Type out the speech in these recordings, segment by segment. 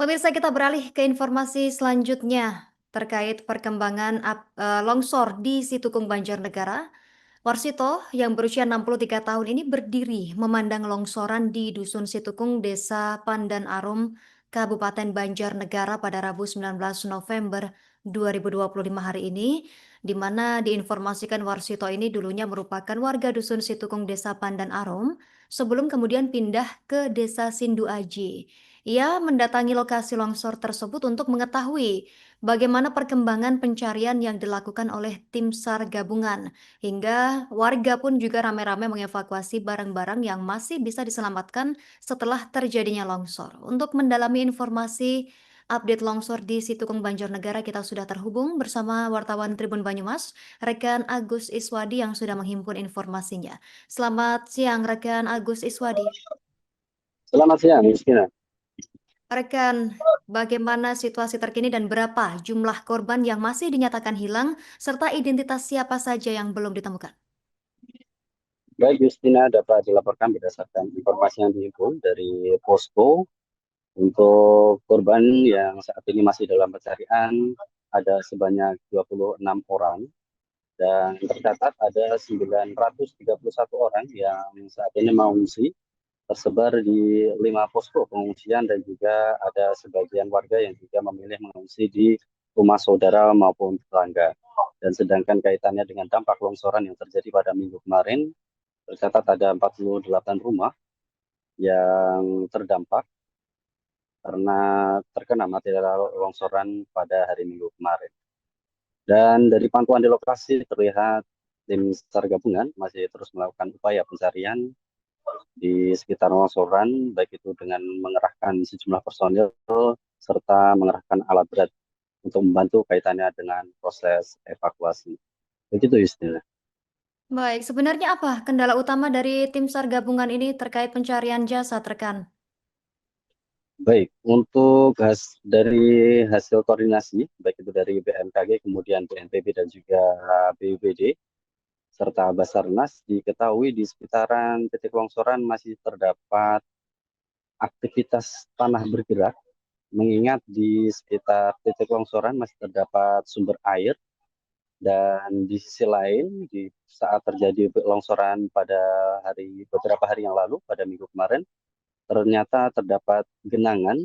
Pemirsa, kita beralih ke informasi selanjutnya terkait perkembangan longsor di Situkung Banjarnegara. Warsito yang berusia 63 tahun ini berdiri memandang longsoran di Dusun Situkung, Desa Pandan Arum, Kabupaten Banjarnegara pada Rabu 19 November 2025 hari ini, di mana diinformasikan Warsito ini dulunya merupakan warga Dusun Situkung, Desa Pandan Arum, sebelum kemudian pindah ke Desa Sindu Aji. Ia mendatangi lokasi longsor tersebut untuk mengetahui bagaimana perkembangan pencarian yang dilakukan oleh tim SAR gabungan. Hingga warga pun juga ramai-ramai mengevakuasi barang-barang yang masih bisa diselamatkan setelah terjadinya longsor. Untuk mendalami informasi update longsor di Situkung Banjarnegara, kita sudah terhubung bersama wartawan Tribun Banyumas, rekan Agus Iswadi yang sudah menghimpun informasinya. Selamat siang, rekan Agus Iswadi. Selamat siang, Justina. Rekan, bagaimana situasi terkini dan berapa jumlah korban yang masih dinyatakan hilang, serta identitas siapa saja yang belum ditemukan? Baik, Justina dapat dilaporkan berdasarkan informasi yang dihimpun dari posko untuk korban yang saat ini masih dalam pencarian ada sebanyak 26 orang dan tercatat ada 931 orang yang saat ini mengungsi tersebar di 5 posko pengungsian dan juga ada sebagian warga yang juga memilih mengungsi di rumah saudara maupun tetangga. Dan sedangkan kaitannya dengan dampak longsoran yang terjadi pada minggu kemarin, tercatat ada 48 rumah yang terdampak karena terkena material longsoran pada hari Minggu kemarin. Dan dari pantauan di lokasi terlihat tim SAR gabungan masih terus melakukan upaya pencarian di sekitar longsoran, baik itu dengan mengerahkan sejumlah personil serta mengerahkan alat berat untuk membantu kaitannya dengan proses evakuasi. Begitu istilah. Baik, sebenarnya apa kendala utama dari tim SAR gabungan ini terkait pencarian jasad, rekan? Baik, untuk dari hasil koordinasi, baik itu dari BMKG, kemudian BNPB dan juga BPBD, serta Basarnas, diketahui di sekitaran titik longsoran masih terdapat aktivitas tanah bergerak, mengingat di sekitar titik longsoran masih terdapat sumber air, dan di sisi lain, di saat terjadi longsoran pada beberapa hari yang lalu, pada minggu kemarin, ternyata terdapat genangan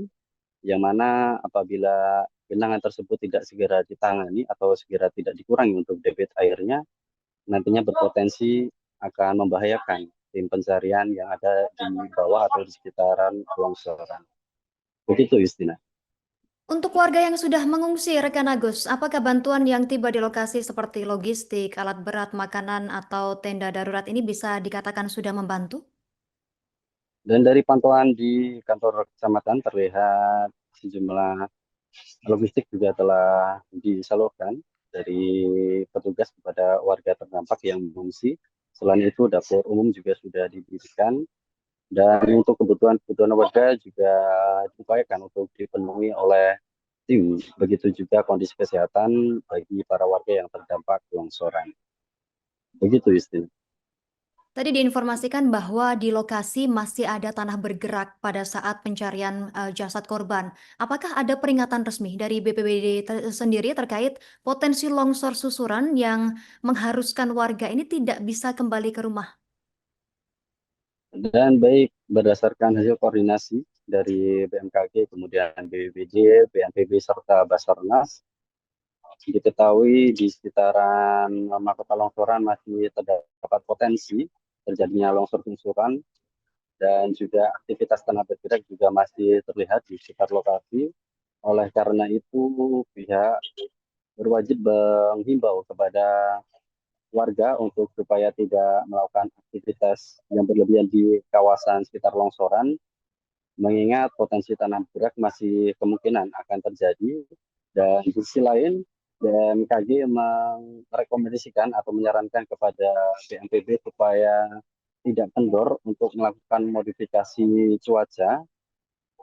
yang mana apabila genangan tersebut tidak segera ditangani atau segera tidak dikurangi untuk debit airnya, nantinya berpotensi akan membahayakan tim pencarian yang ada di bawah atau di sekitaran longsoran. Begitu, Justina. Untuk warga yang sudah mengungsi, rekan Agus, apakah bantuan yang tiba di lokasi seperti logistik, alat berat, makanan, atau tenda darurat ini bisa dikatakan sudah membantu? Dan dari pantauan di kantor kecamatan terlihat sejumlah logistik juga telah disalurkan dari petugas kepada warga terdampak yang mengungsi. Selain itu, dapur umum juga sudah didirikan dan untuk kebutuhan-kebutuhan warga juga diupayakan untuk dipenuhi oleh tim. Begitu juga kondisi kesehatan bagi para warga yang terdampak longsoran. Begitu, Justin. Tadi diinformasikan bahwa di lokasi masih ada tanah bergerak pada saat pencarian jasad korban. Apakah ada peringatan resmi dari BPBD sendiri terkait potensi longsor susuran yang mengharuskan warga ini tidak bisa kembali ke rumah? Dan baik berdasarkan hasil koordinasi dari BMKG, kemudian BPBD, BNPB, serta Basarnas, diketahui di sekitaran Mahkota Longsoran masih terdapat potensi terjadinya longsor susuran dan juga aktivitas tanah bergerak juga masih terlihat di sekitar lokasi. Oleh karena itu, pihak berwajib menghimbau kepada warga untuk supaya tidak melakukan aktivitas yang berlebihan di kawasan sekitar longsoran, mengingat potensi tanah bergerak masih kemungkinan akan terjadi. Dan di sisi lain, BMKG merekomendasikan atau menyarankan kepada BNPB supaya tidak kendor untuk melakukan modifikasi cuaca,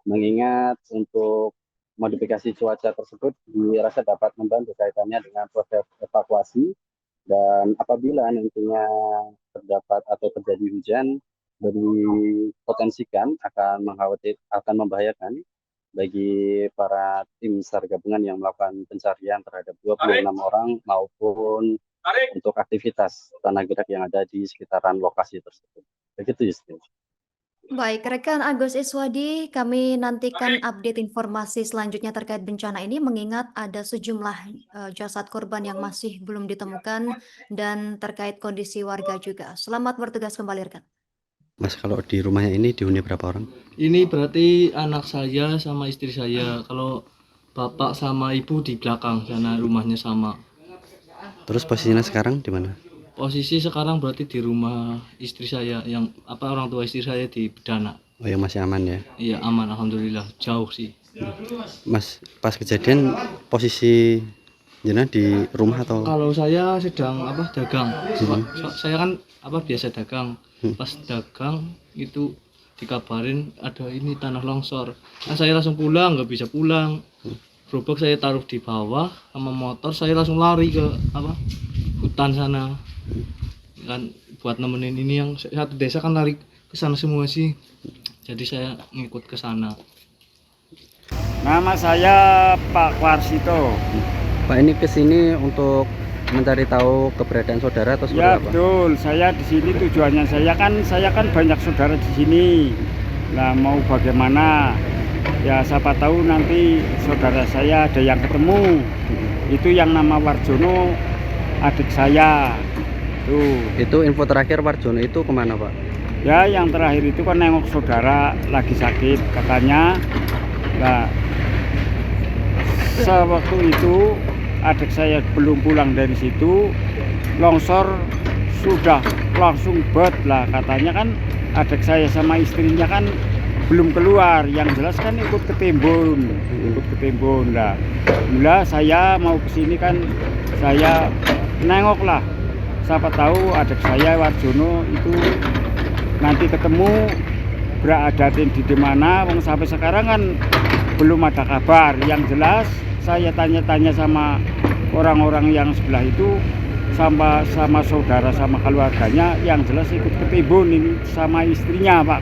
mengingat untuk modifikasi cuaca tersebut dirasa dapat membantu kaitannya dengan proses evakuasi dan apabila nantinya terdapat atau terjadi hujan, berpotensikan akan membahayakan. bagi para tim SAR gabungan yang melakukan pencarian terhadap 26 orang maupun untuk aktivitas tanah gerak yang ada di sekitaran lokasi tersebut. Begitu, Justin. Baik, rekan Agus Iswadi, kami nantikan update informasi selanjutnya terkait bencana ini mengingat ada sejumlah jasad korban yang masih belum ditemukan dan terkait kondisi warga juga. Selamat bertugas kembali, rekan. Mas, kalau di rumahnya ini dihuni berapa orang? Ini berarti anak saya sama istri saya. Kalau bapak sama ibu di belakang sana rumahnya sama. Terus posisinya sekarang di mana? Posisi sekarang berarti di rumah istri saya yang orang tua istri saya di Bedana. Oh, yang masih aman ya? Iya aman alhamdulillah, jauh sih. Mas, pas kejadian posisi jenengan di rumah atau? Kalau saya sedang dagang. Saya kan biasa dagang. Pas dagang itu dikabarin ada ini tanah longsor. Nah, saya langsung pulang, nggak bisa pulang. Gerobak saya taruh di bawah sama motor, saya langsung lari ke hutan sana. Kan buat nemenin ini yang satu desa kan lari ke sana semua sih. Jadi saya ngikut ke sana. Nama saya Pak Warsito. Pak, ini kesini untuk mencari tahu keberadaan saudara atau seperti Ya apa? betul, saya di sini tujuannya saya kan banyak saudara di sini. Nah mau bagaimana? Ya siapa tahu nanti saudara saya ada yang ketemu. Itu yang nama Warjono, adik saya. Tuh. Itu info terakhir Warjono itu kemana, Pak? Ya yang terakhir itu kan nengok saudara lagi sakit katanya. Nah sewaktu itu adik saya belum pulang dari situ, longsor sudah langsung bet lah katanya kan. Adik saya sama istrinya kan belum keluar, yang jelas kan ikut ketimbun lah. Mula saya mau kesini kan saya nengok lah, siapa tahu adik saya Warjono itu nanti ketemu berada di mana. Sampai sekarang kan belum ada kabar. Yang jelas saya tanya-tanya sama orang-orang yang sebelah itu sama saudara sama keluarganya, yang jelas ikut ketimbun ini sama istrinya, Pak.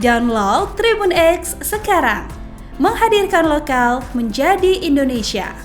Download Tribun X sekarang, menghadirkan lokal menjadi Indonesia.